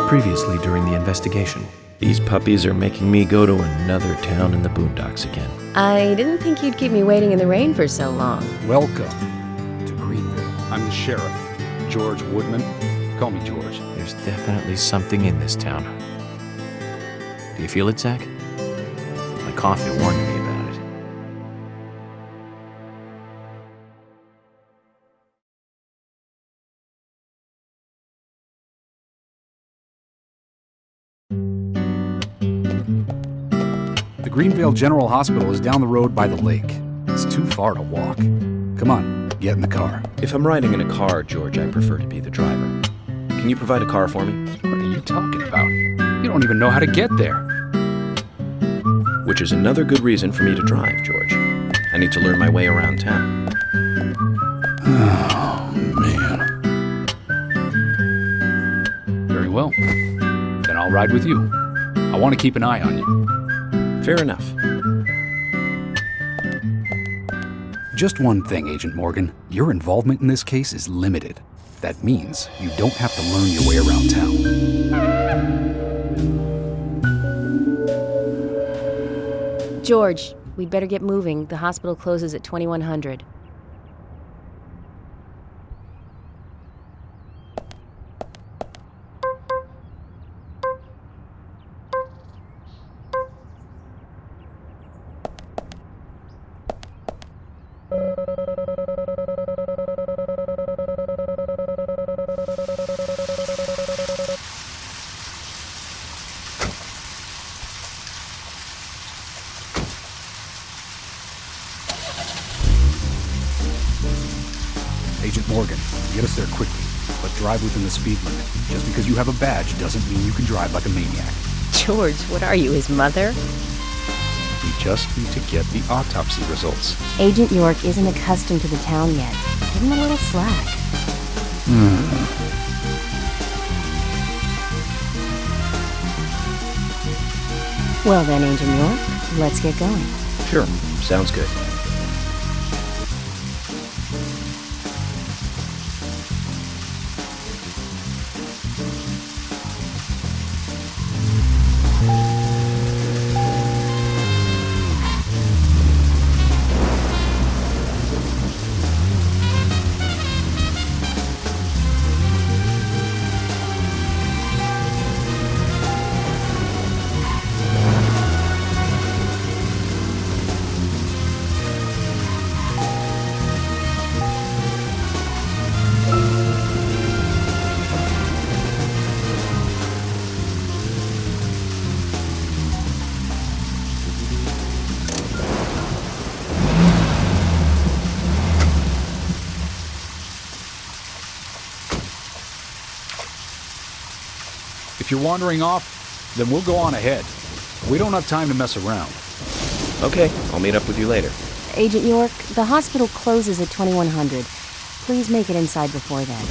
Previously during the investigation. These puppies are making me go to another town in the boondocks again. I didn't think you'd keep me waiting in the rain for so long. Welcome to Greenville. I'm the sheriff, George Woodman. Call me George. There's definitely something in this town. Do you feel it, Zach? My coffee warned me about it. The Greenville General Hospital is down the road by the lake. It's too far to walk. Come on, get in the car. If I'm riding in a car, George, I prefer to be the driver. Can you provide a car for me? What are you talking about? You don't even know how to get there. Which is another good reason for me to drive, George. I need to learn my way around town. Oh, man. Very well. Then I'll ride with you. I want to keep an eye on you. Fair enough. Just one thing, Agent Morgan. Your involvement in this case is limited. That means you don't have to learn your way around town. George, we'd better get moving. The hospital closes at 2100. Agent Morgan, get us there quickly, but drive within the speed limit. Just because you have a badge doesn't mean you can drive like a maniac. George, what are you, his mother? We just need to get the autopsy results. Agent York isn't accustomed to the town yet. Give him a little slack. Well then, Agent York, let's get going. Sure, sounds good. If you're wandering off, then we'll go on ahead. We don't have time to mess around. Okay, I'll meet up with you later. Agent York, the hospital closes at 2100. Please make it inside before then.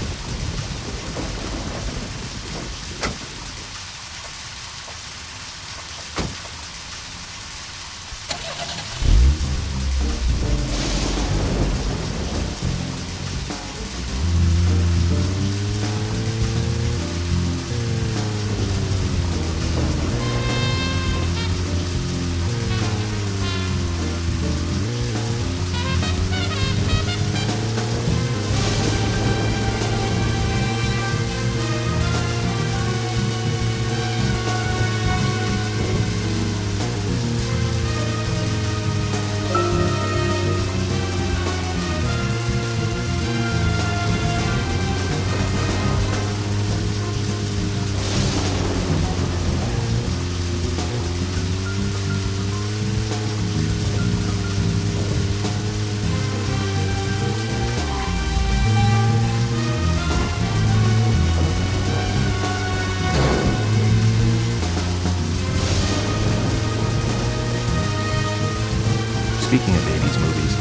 Speaking of 80s movies,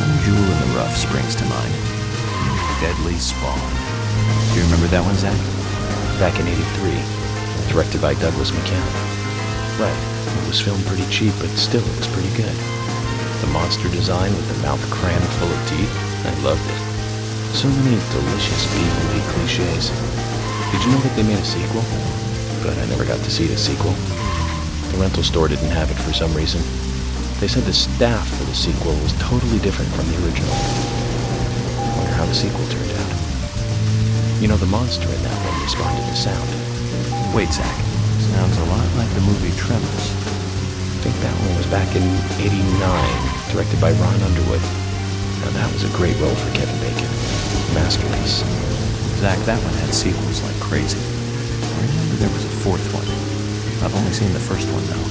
one jewel in the rough springs to mind. Deadly Spawn. Do you remember that one, Zach? Back in '83, directed by Douglas McCann. Right, it was filmed pretty cheap, but still it was pretty good. The monster design with the mouth crammed full of teeth, I loved it. So many delicious B-movie cliches. Did you know that they made a sequel? But I never got to see the sequel. The rental store didn't have it for some reason. They said the staff for the sequel was totally different from the original. I wonder how the sequel turned out. You know, the monster in that one responded to sound. Wait, Zach. Sounds a lot like the movie Tremors. I think that one was back in '89, directed by Ron Underwood. Now that was a great role for Kevin Bacon. Masterpiece. Zach, that one had sequels like crazy. I remember there was a fourth one. I've only seen the first one, though.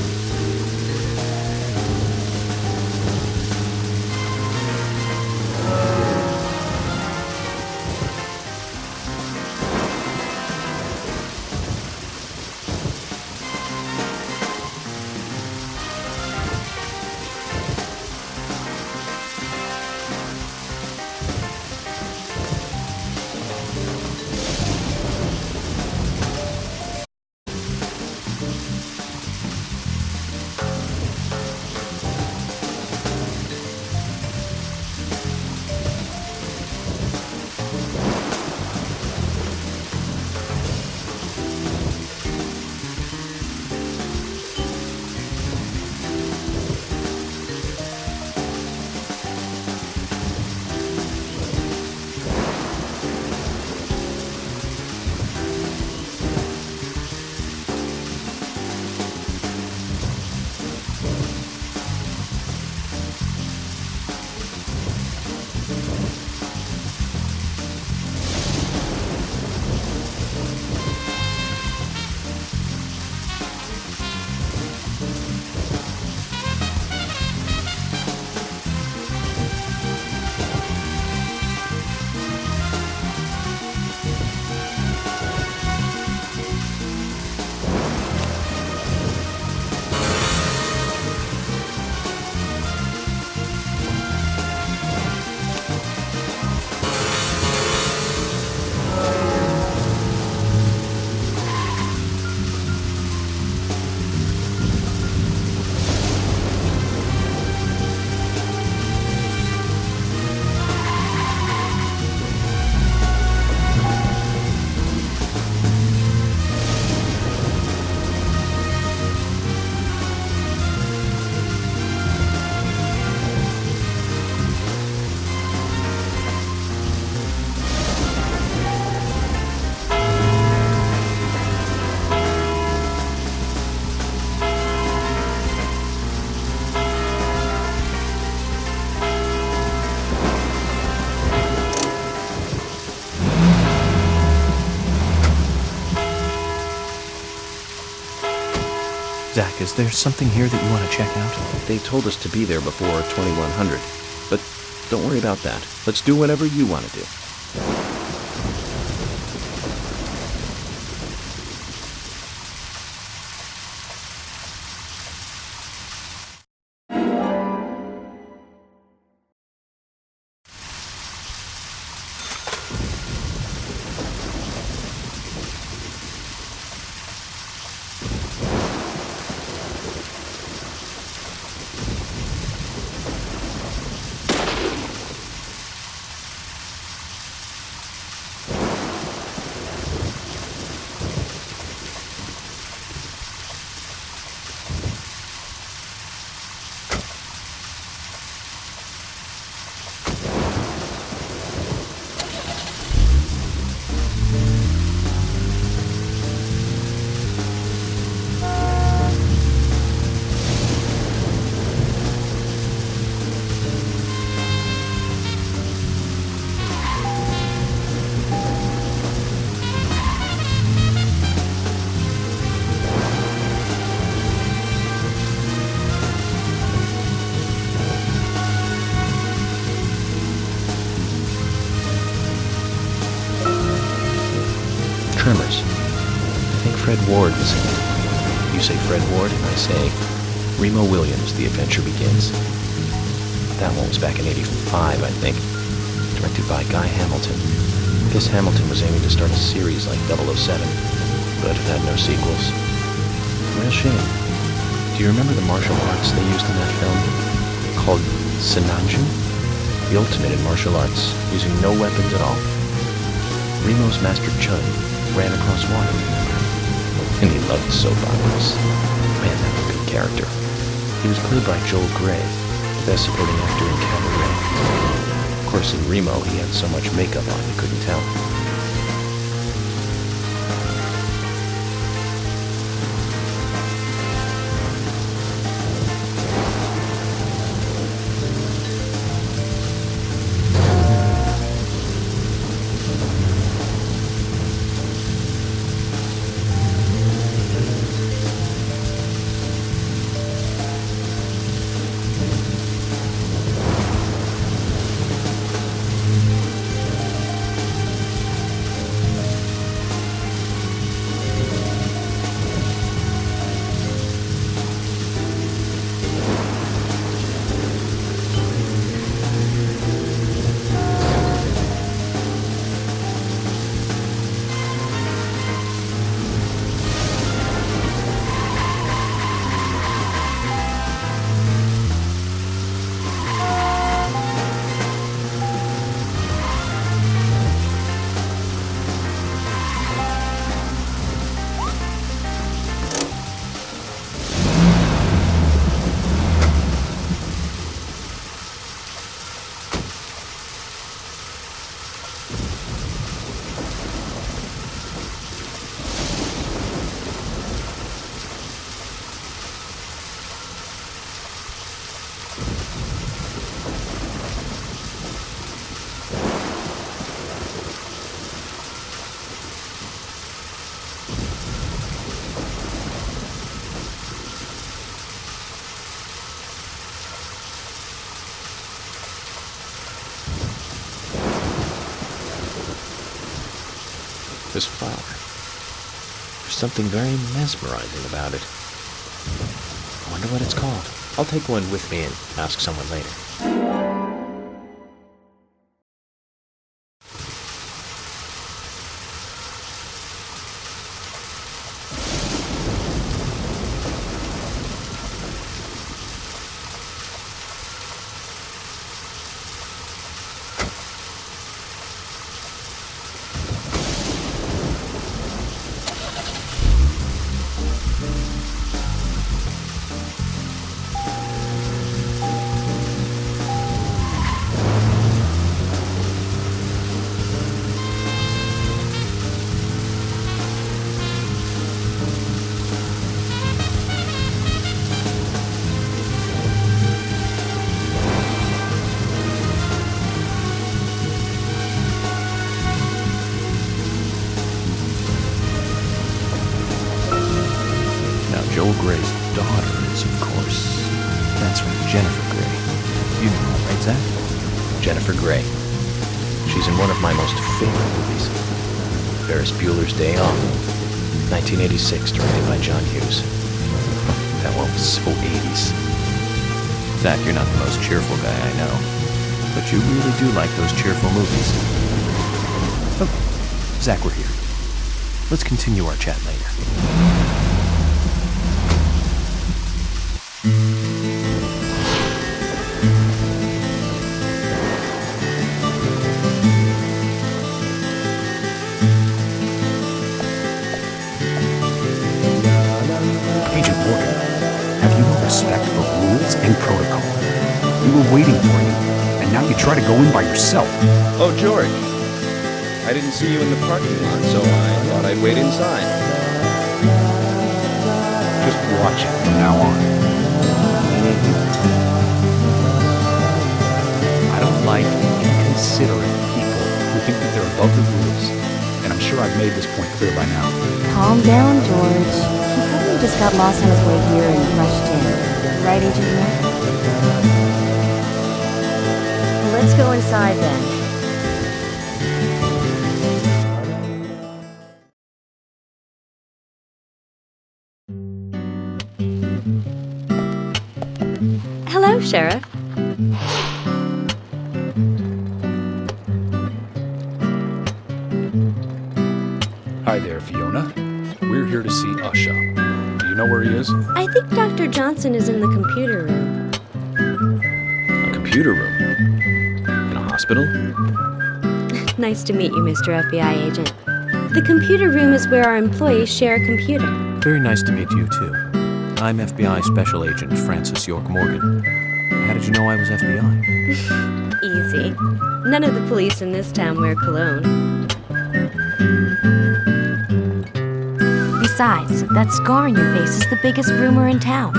Zach, is there something here that you want to check out? They told us to be there before 2100, but don't worry about that. Let's do whatever you want to do. Tremors. I think Fred Ward was in it. You say Fred Ward, and I say Remo Williams, The Adventure Begins. That one was back in '85, I think. Directed by Guy Hamilton. I guess Hamilton was aiming to start a series like 007, but it had no sequels. Real shame. Do you remember the martial arts they used in that film? Called Sinanju? The ultimate in martial arts, using no weapons at all. Remo's master Chun ran across water, remember? And he loved soap operas. Man, that was a good character. He was played by Joel Grey, the best supporting actor in Cabaret. Of course, in Remo, he had so much makeup on you couldn't tell. This flower. There's something very mesmerizing about it. I wonder what it's called. I'll take one with me and ask someone later. Joel Grey's daughter is, of course, that's right, Jennifer Grey. You know that, right, Zach? Jennifer Grey. She's in one of my most favorite movies, Ferris Bueller's Day Off, 1986, directed by John Hughes. That one was so 80s. Zach, you're not the most cheerful guy I know, but you really do like those cheerful movies. Oh, Zach, we're here. Let's continue our chat later. Agent Morgan, have you no respect for rules and protocol? We were waiting for you, and now you try to go in by yourself. Oh, George. I didn't see you in the parking lot, so I thought I'd wait inside. Just watch it from now on. I don't like inconsiderate people who think that they're above the rules, and I'm sure I've made this point clear by now. Calm down, George. He probably just got lost on his way here and rushed in. Right, Agent Nick? Let's go inside then. Hello, Sheriff. you're here to see Usha. Do you know where he is? I think Dr. Johnson is in the computer room. A computer room? In a hospital? Nice to meet you, Mr. FBI agent. The computer room is where our employees share a computer. Very nice to meet you, too. I'm FBI Special Agent Francis York Morgan. How did you know I was FBI? Easy. None of the police in this town wear cologne. Besides, that scar on your face is the biggest rumor in town.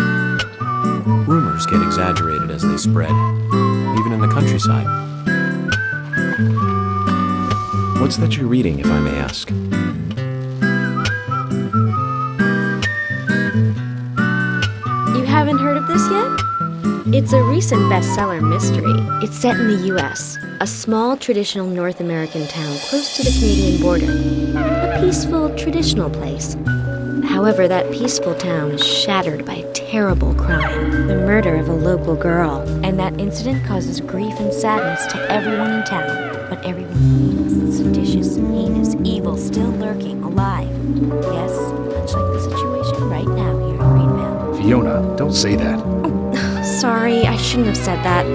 Rumors get exaggerated as they spread, even in the countryside. What's that you're reading, if I may ask? You haven't heard of this yet? It's a recent bestseller mystery. It's set in the U.S., a small traditional North American town close to the Canadian border. A peaceful, traditional place. However, that peaceful town is shattered by a terrible crime, the murder of a local girl. And that incident causes grief and sadness to everyone in town. But everyone feels the seditious, heinous evil still lurking alive. Yes, much like the situation right now here in Greenville. Fiona, don't say that. Sorry, I shouldn't have said that.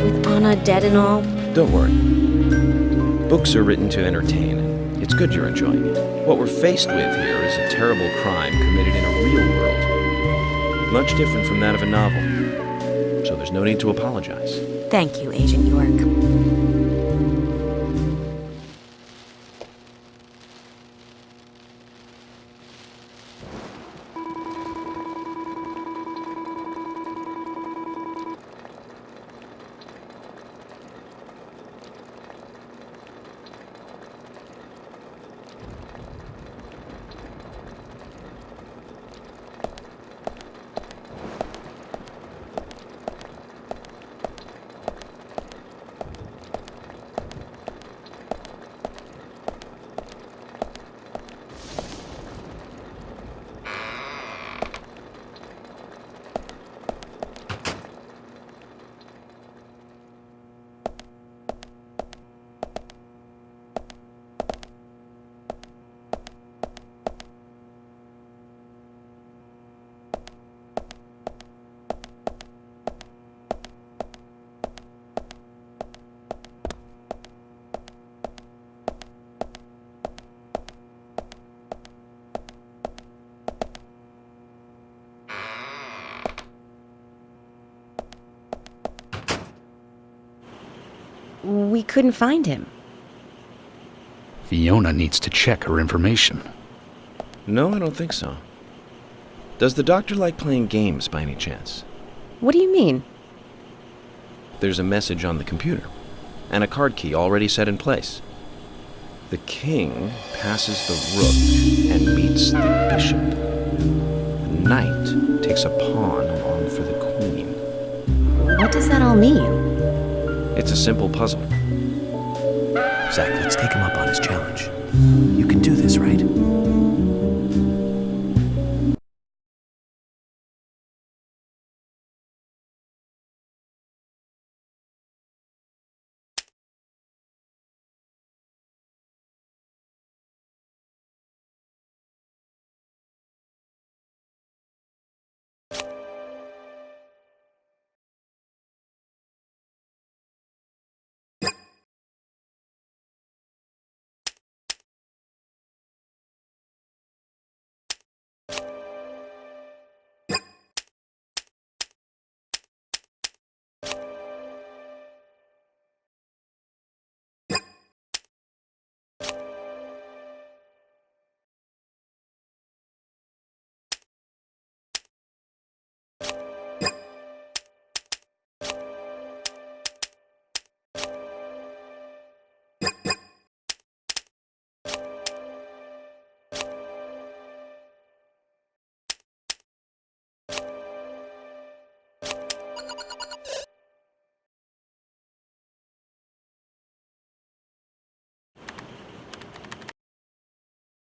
With Anna dead and all. Don't worry. Books are written to entertain, and it's good you're enjoying it. What we're faced with here is a terrible crime committed in a real world. Much different from that of a novel. So there's no need to apologize. Thank you, Agent York. We couldn't find him. Fiona needs to check her information. No, I don't think so. Does the doctor like playing games by any chance? What do you mean? There's a message on the computer, and a card key already set in place. The king passes the rook and meets the bishop. The knight takes a pawn along for the queen. What does that all mean? It's a simple puzzle. Zach, let's take him up on his challenge. You can do this, right?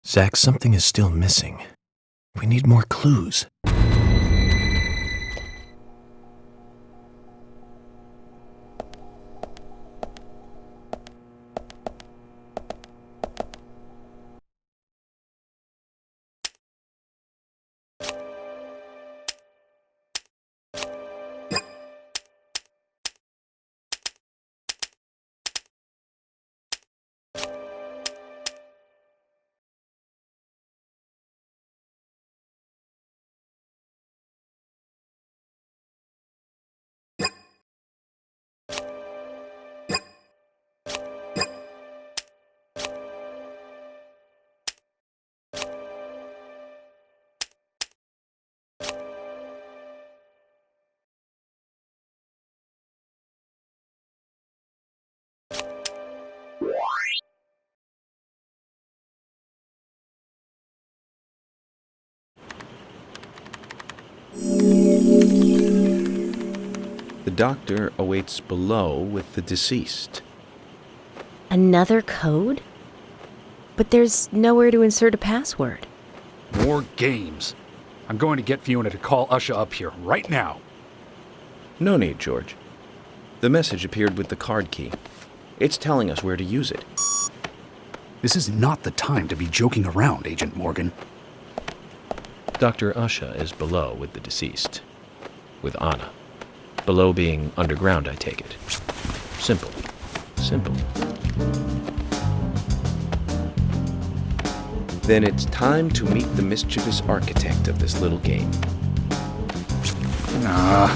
Zach, something is still missing. We need more clues. The doctor awaits below with the deceased. Another code? But there's nowhere to insert a password. More games. I'm going to get Fiona to call Usha up here right now. No need, George. The message appeared with the card key. It's telling us where to use it. This is not the time to be joking around, Agent Morgan. Dr. Usha is below with the deceased. With Anna. Below being underground, I take it. Simple. Simple. Then it's time to meet the mischievous architect of this little game. Nah.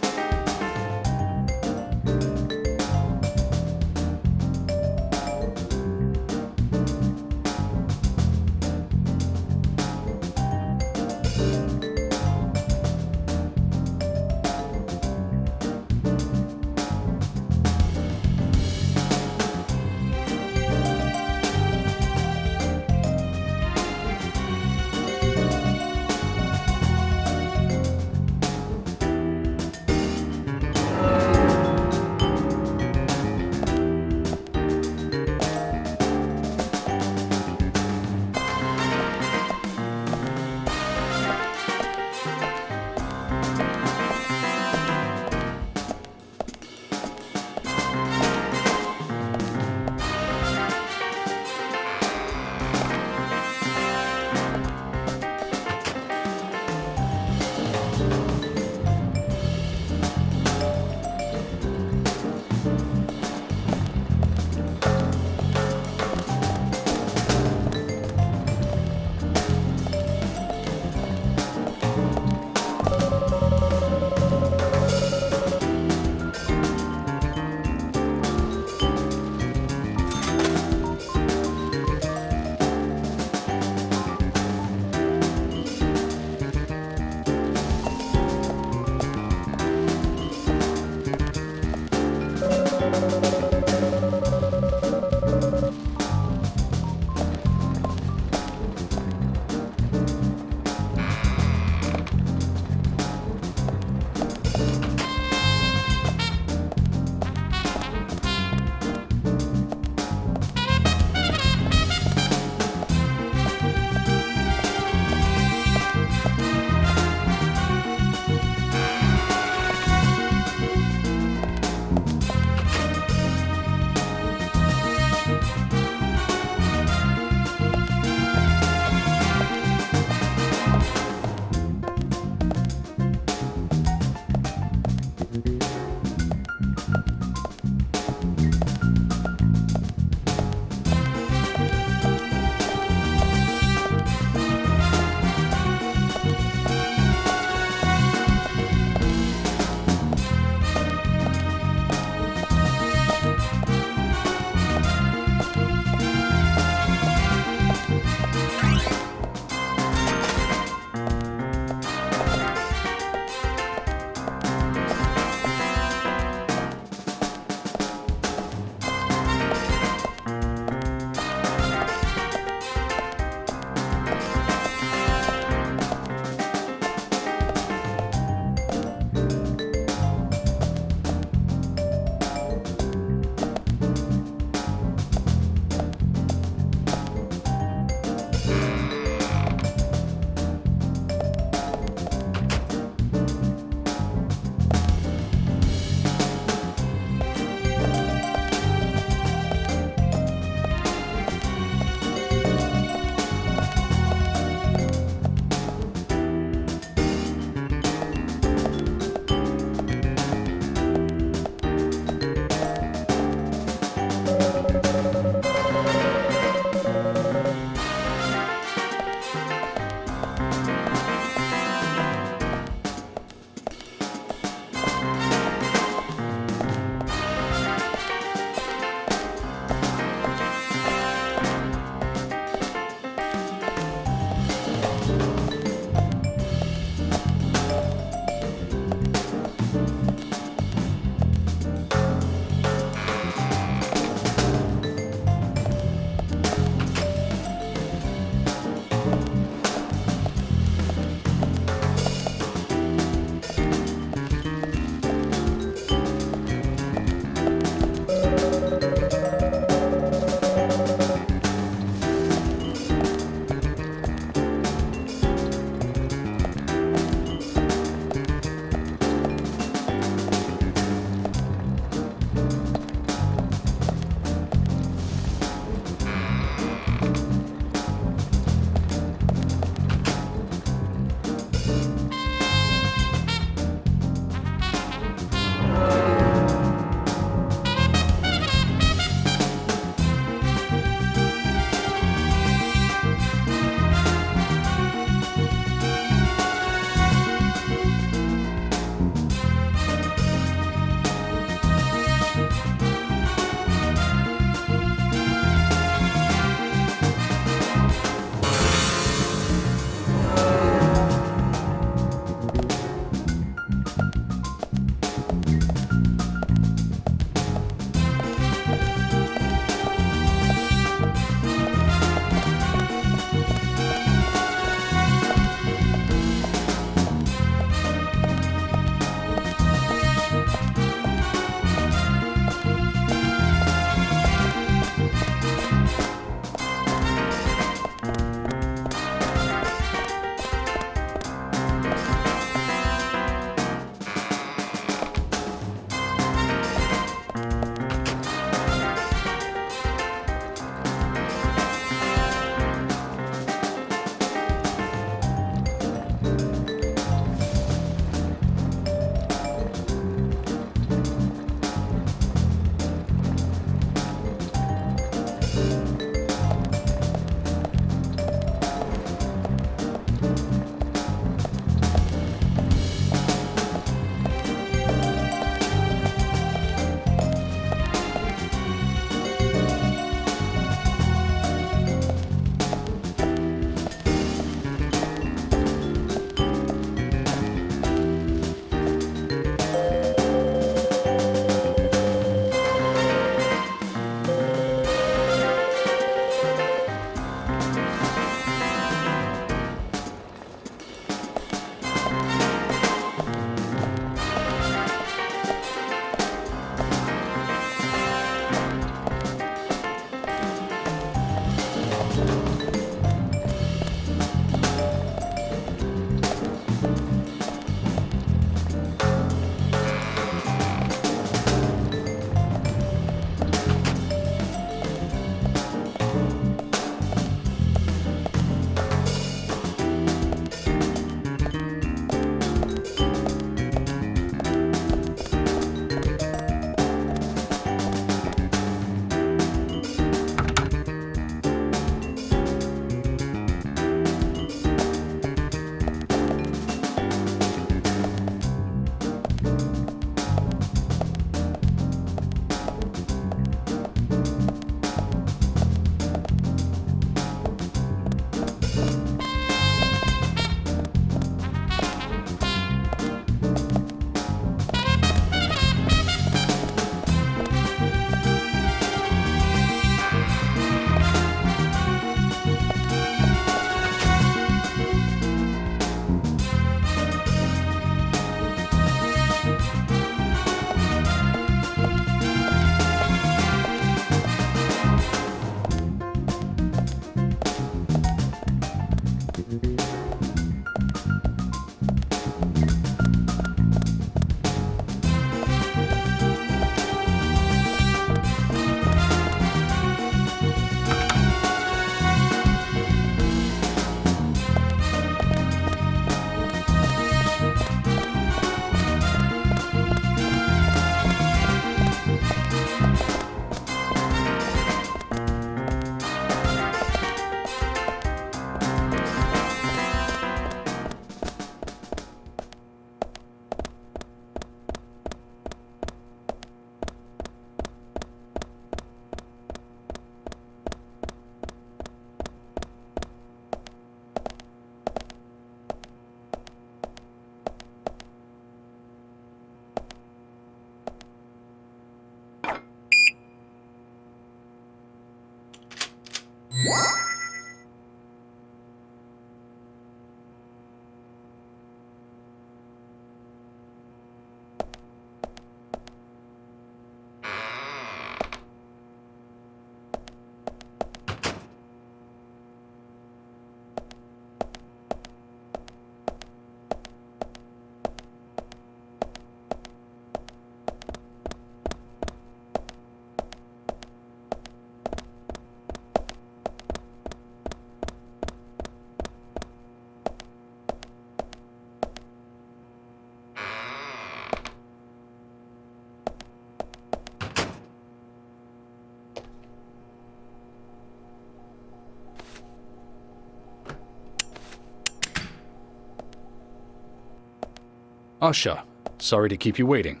Usha, sorry to keep you waiting.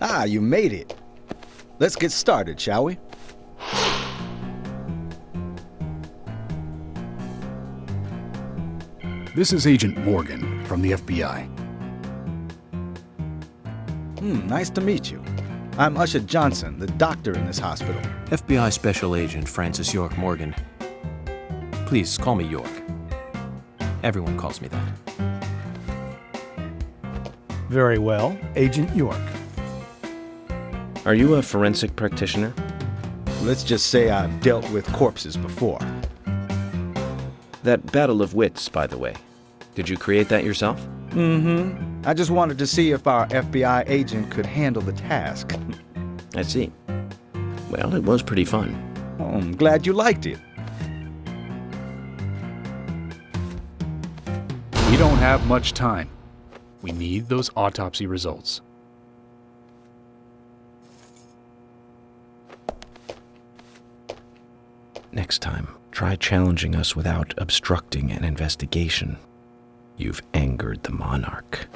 Ah, you made it. Let's get started, shall we? This is Agent Morgan from the FBI. Nice to meet you. I'm Usha Johnson, the doctor in this hospital. FBI Special Agent Francis York Morgan. Please call me York. Everyone calls me that. Very well, Agent York. Are you a forensic practitioner? Let's just say I've dealt with corpses before. That battle of wits, by the way. Did you create that yourself? I just wanted to see if our FBI agent could handle the task. I see. Well, it was pretty fun. Oh, I'm glad you liked it. We don't have much time. We need those autopsy results. Next time, try challenging us without obstructing an investigation. You've angered the monarch.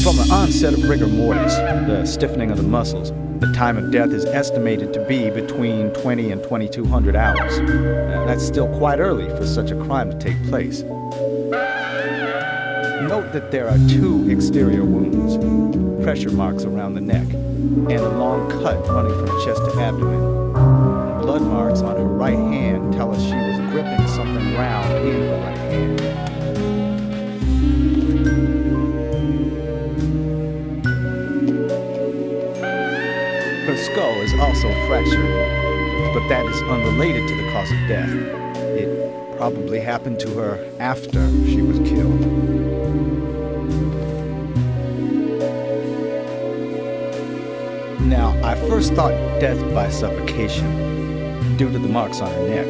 From the onset of rigor mortis, the stiffening of the muscles, the time of death is estimated to be between 20 and 2200 hours. That's still quite early for such a crime to take place. Note that there are 2 exterior wounds, pressure marks around the neck, and a long cut running from chest to abdomen. Blood marks on her right hand tell us she was gripping something round in her right hand. Her skull is also fractured, but that is unrelated to the cause of death. It probably happened to her after she was killed. Now, I first thought death by suffocation due to the marks on her neck,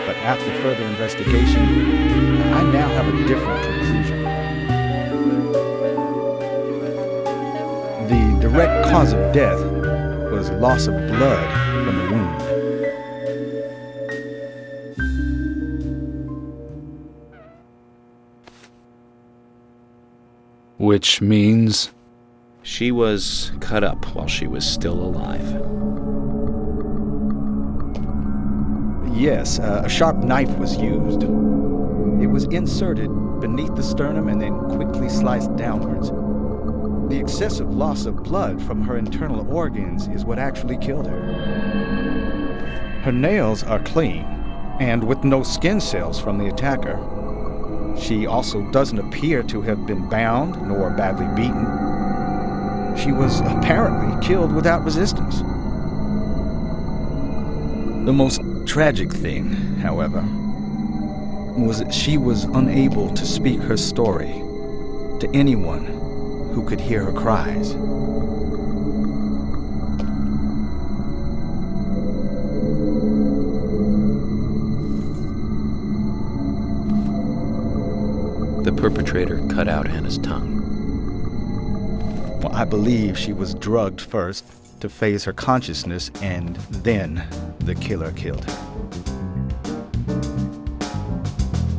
but after further investigation, I now have a different conclusion. The direct cause of death was loss of blood from the wound. Which means... She was cut up while she was still alive. Yes, a sharp knife was used. It was inserted beneath the sternum and then quickly sliced downwards. The excessive loss of blood from her internal organs is what actually killed her. Her nails are clean, and with no skin cells from the attacker. She also doesn't appear to have been bound nor badly beaten. She was apparently killed without resistance. The most tragic thing, however, was that she was unable to speak her story to anyone who could hear her cries. The perpetrator cut out Anna's tongue. Well, I believe she was drugged first to phase her consciousness, and then the killer killed her.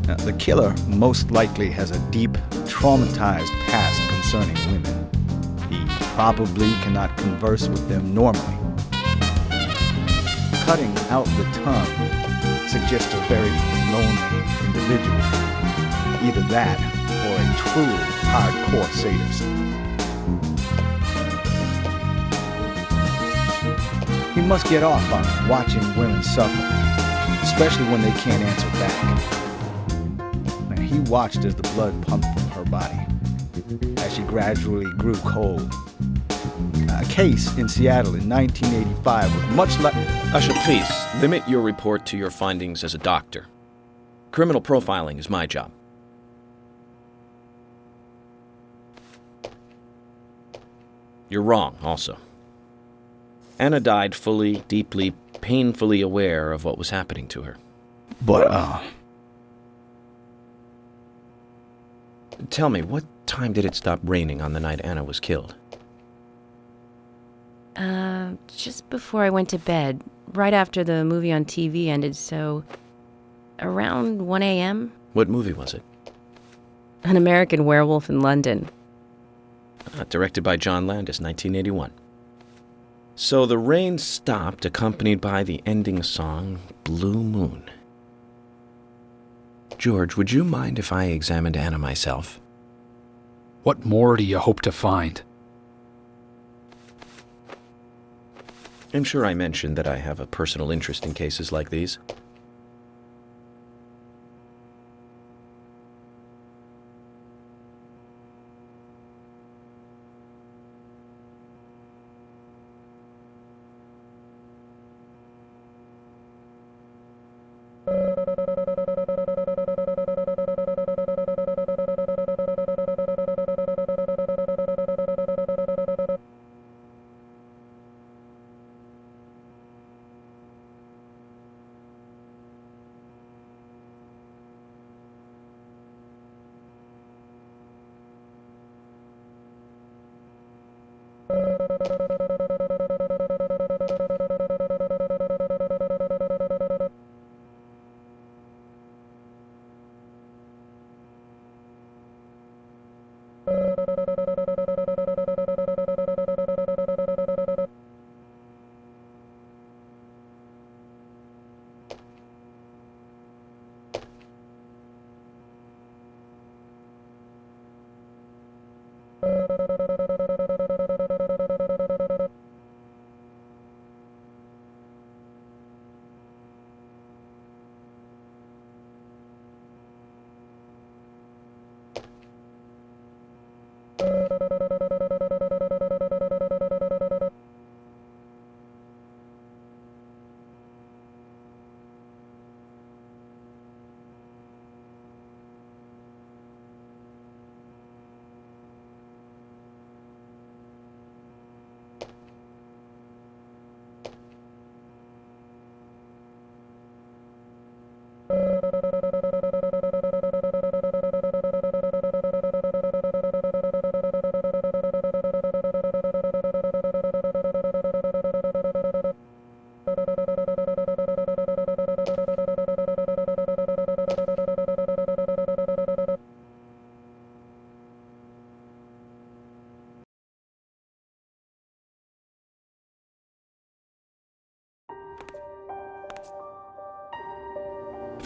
Now, the killer most likely has a deep, traumatized past concerning women. He probably cannot converse with them normally. Cutting out the tongue suggests a very lonely individual. Either that or a truly hardcore sadist. He must get off on watching women suffer, especially when they can't answer back. Now, he watched as the blood pumped from her body, as she gradually grew cold. A case in Seattle in 1985 was much like... Usha, please, limit your report to your findings as a doctor. Criminal profiling is my job. You're wrong, also. Anna died fully, deeply, painfully aware of what was happening to her. But, Tell me, what time did it stop raining on the night Anna was killed? Just before I went to bed, right after the movie on TV ended, so around 1 a.m. What movie was it? An American Werewolf in London. Directed by John Landis, 1981. So the rain stopped, accompanied by the ending song, Blue Moon. George, would you mind if I examined Anna myself? What more do you hope to find? I'm sure I mentioned that I have a personal interest in cases like these.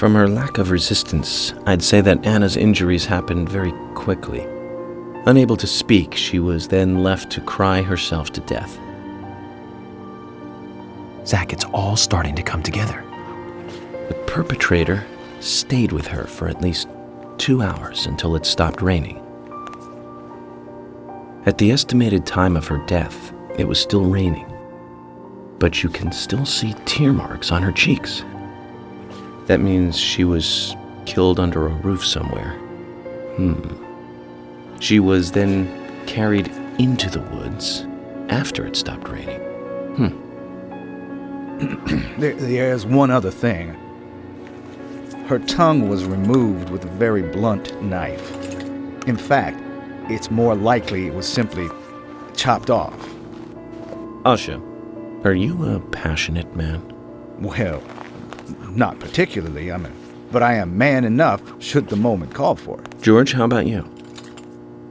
From her lack of resistance, I'd say that Anna's injuries happened very quickly. Unable to speak, she was then left to cry herself to death. Zach, it's all starting to come together. The perpetrator stayed with her for at least 2 hours until it stopped raining. At the estimated time of her death, it was still raining, but you can still see tear marks on her cheeks. That means she was killed under a roof somewhere. She was then carried into the woods after it stopped raining. There's one other thing. Her tongue was removed with a very blunt knife. In fact, it's more likely it was simply chopped off. Asha, are you a passionate man? Well, not particularly, but I am man enough should the moment call for it. George, how about you?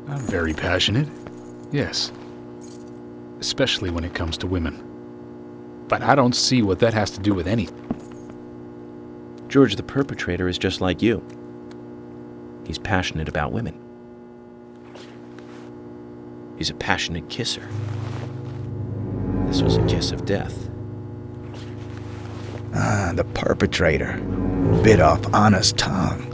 I'm very passionate. Yes. Especially when it comes to women. But I don't see what that has to do with anything. George, the perpetrator is just like you. He's passionate about women. He's a passionate kisser. This was a kiss of death. The perpetrator bit off Anna's tongue.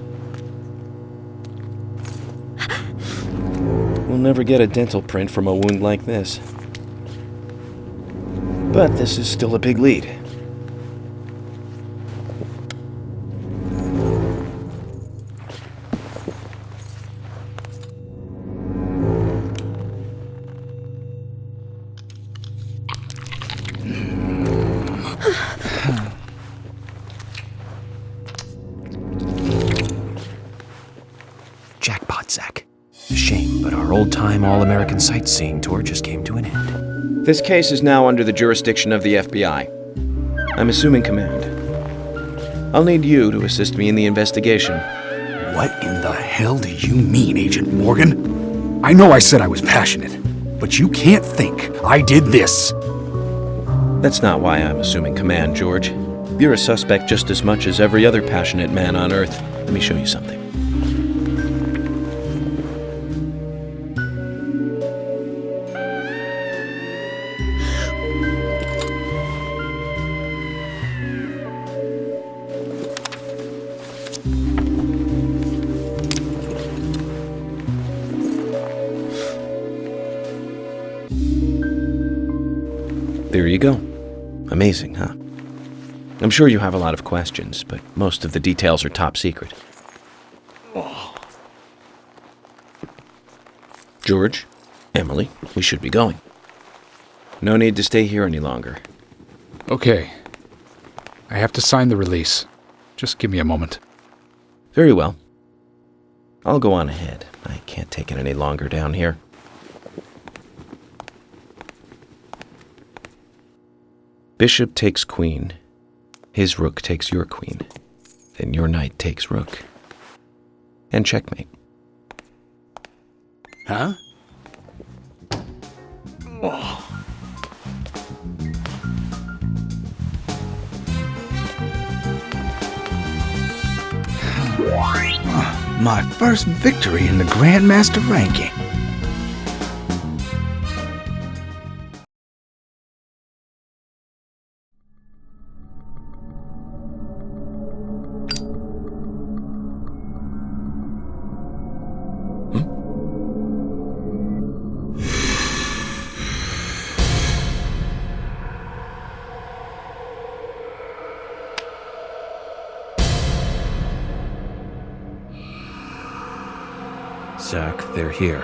We'll never get a dental print from a wound like this. But this is still a big lead. Jackpot, Zach. A shame, but our old-time all-American sightseeing tour just came to an end. This case is now under the jurisdiction of the FBI. I'm assuming command. I'll need you to assist me in the investigation. What in the hell do you mean, Agent Morgan? I know I said I was passionate, but you can't think I did this. That's not why I'm assuming command, George. You're a suspect just as much as every other passionate man on Earth. Let me show you something. There you go. Amazing, huh? I'm sure you have a lot of questions, but most of the details are top secret. George, Emily, we should be going. No need to stay here any longer. Okay. I have to sign the release. Just give me a moment. Very well. I'll go on ahead. I can't take it any longer down here. Bishop takes queen. His rook takes your queen. Then your knight takes rook. And checkmate. Huh? My first victory in the Grandmaster ranking. Zach, they're here.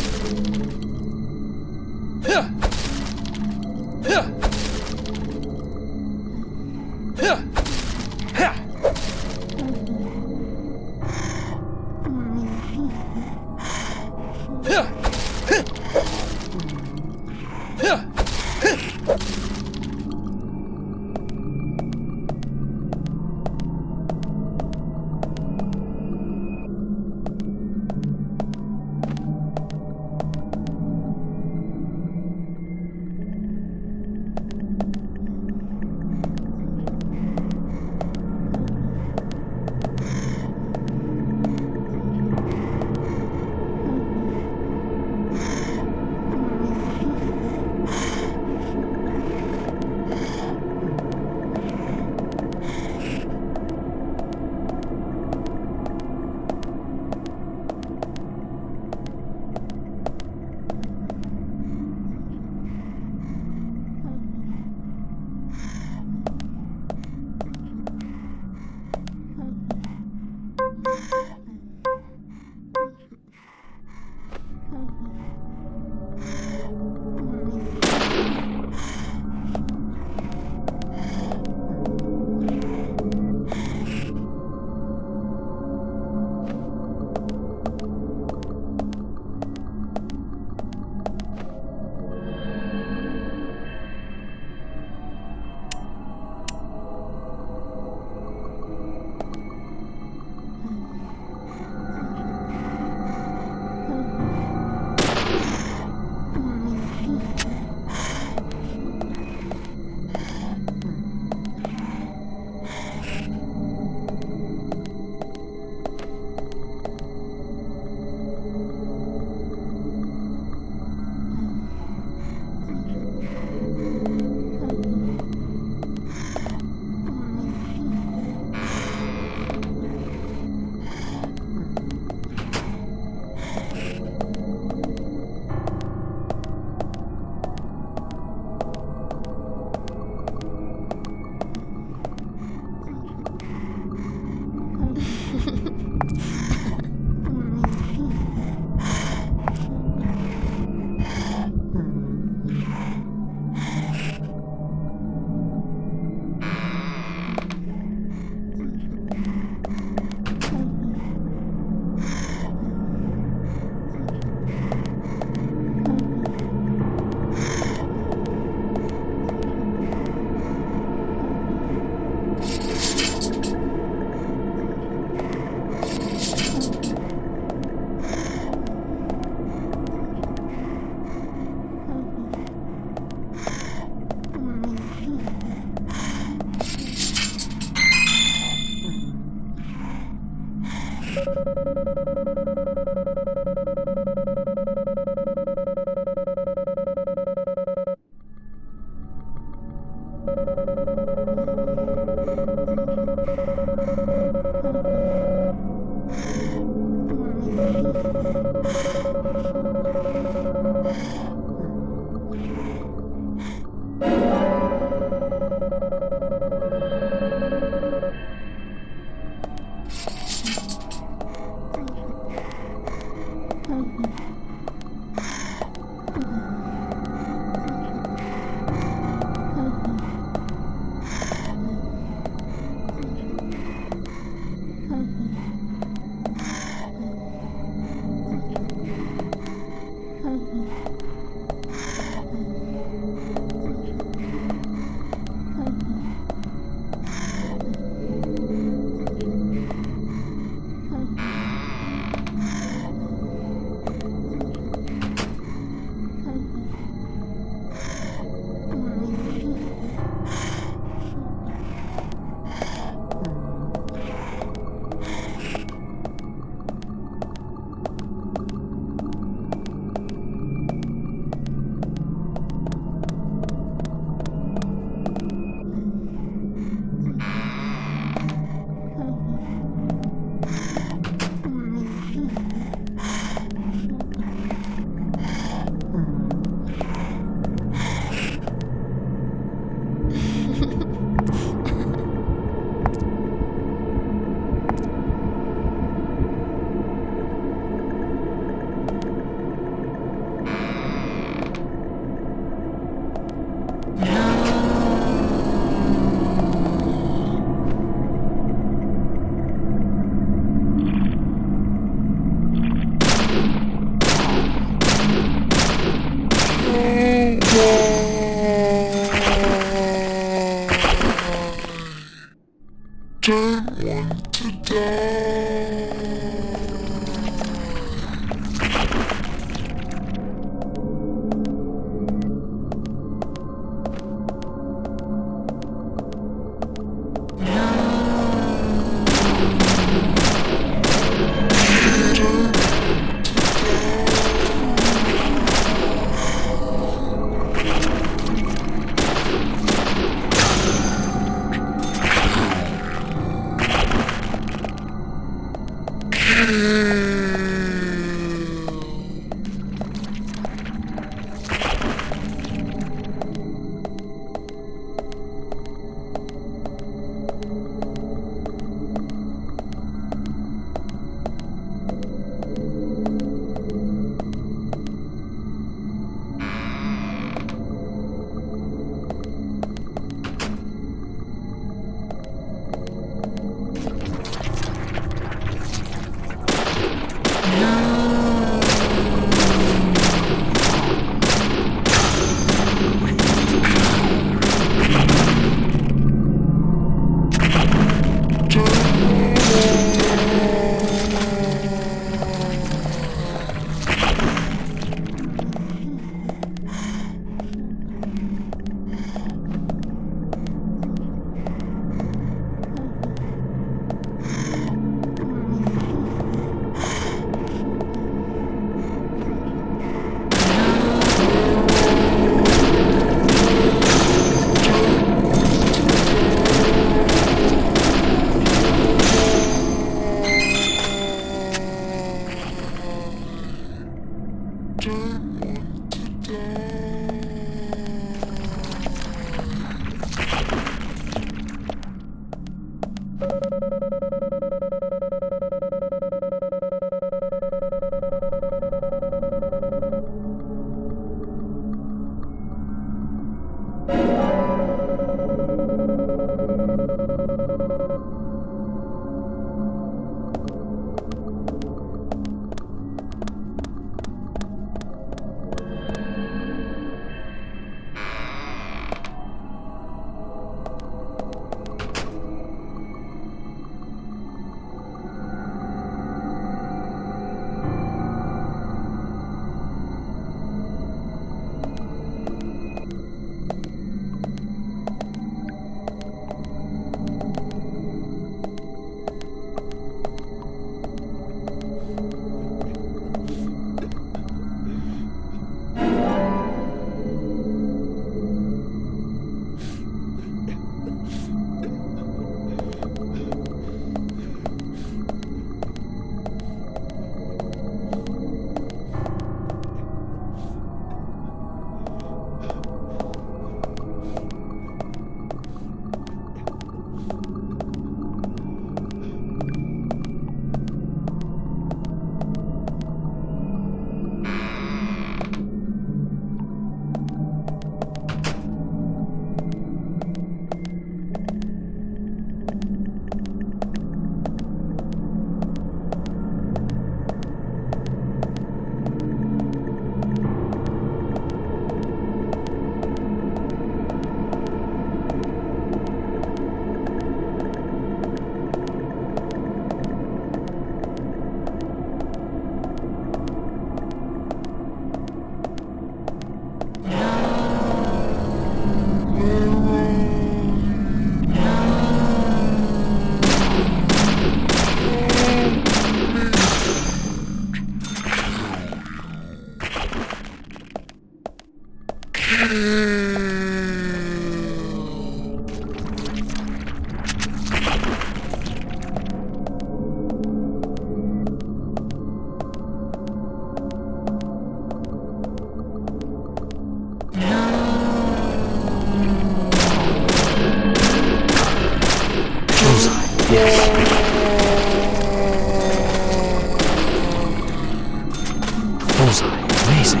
Bullseye. Amazing.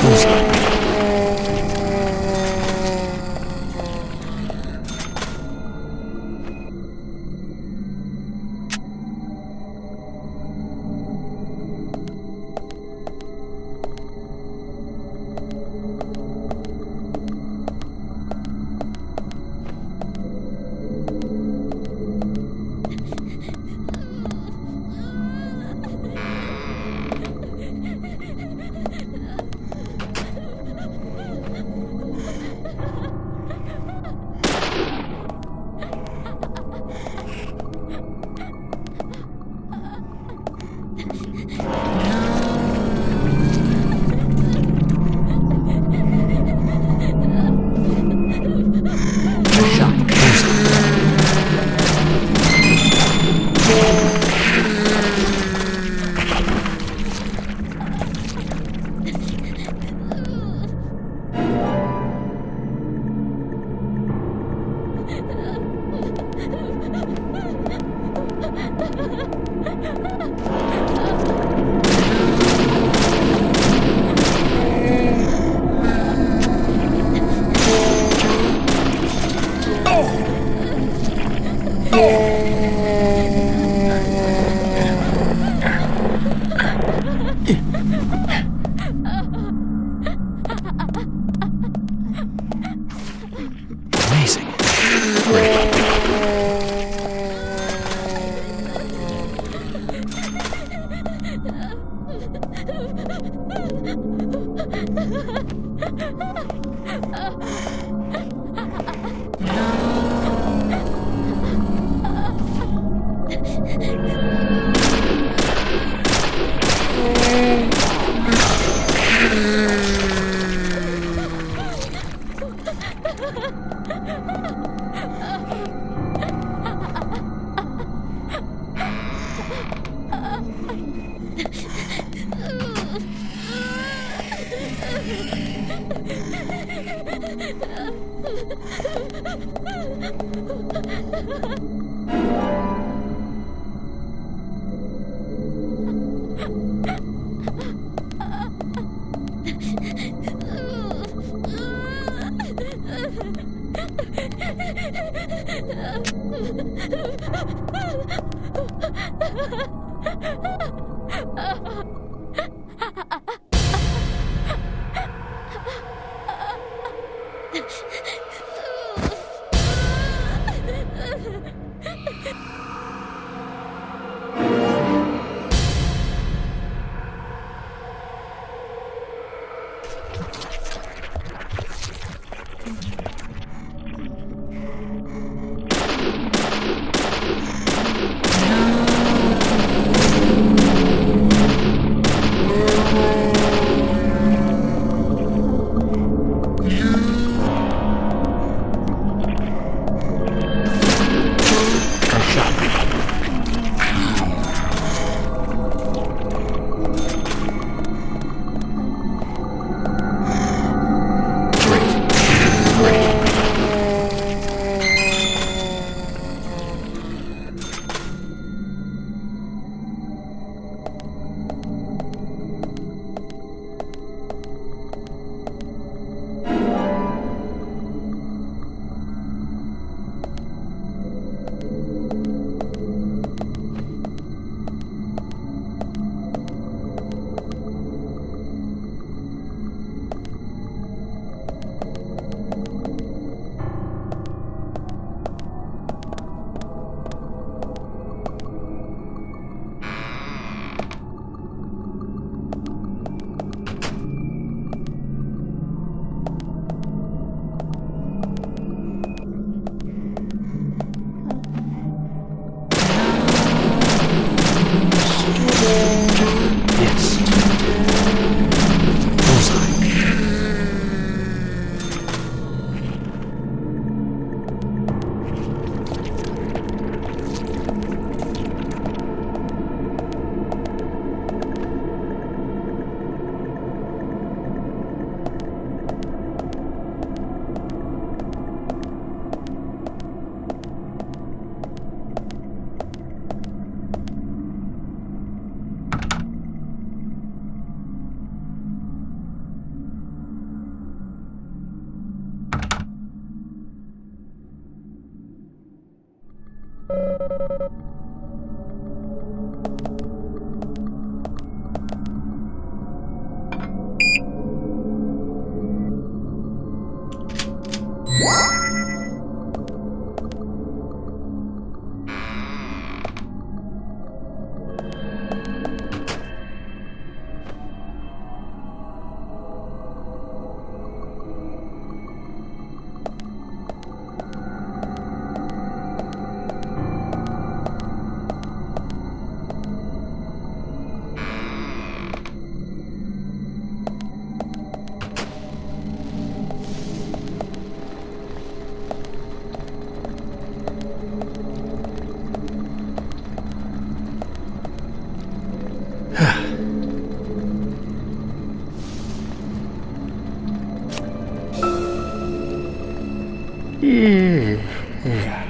Bullseye. Yeah.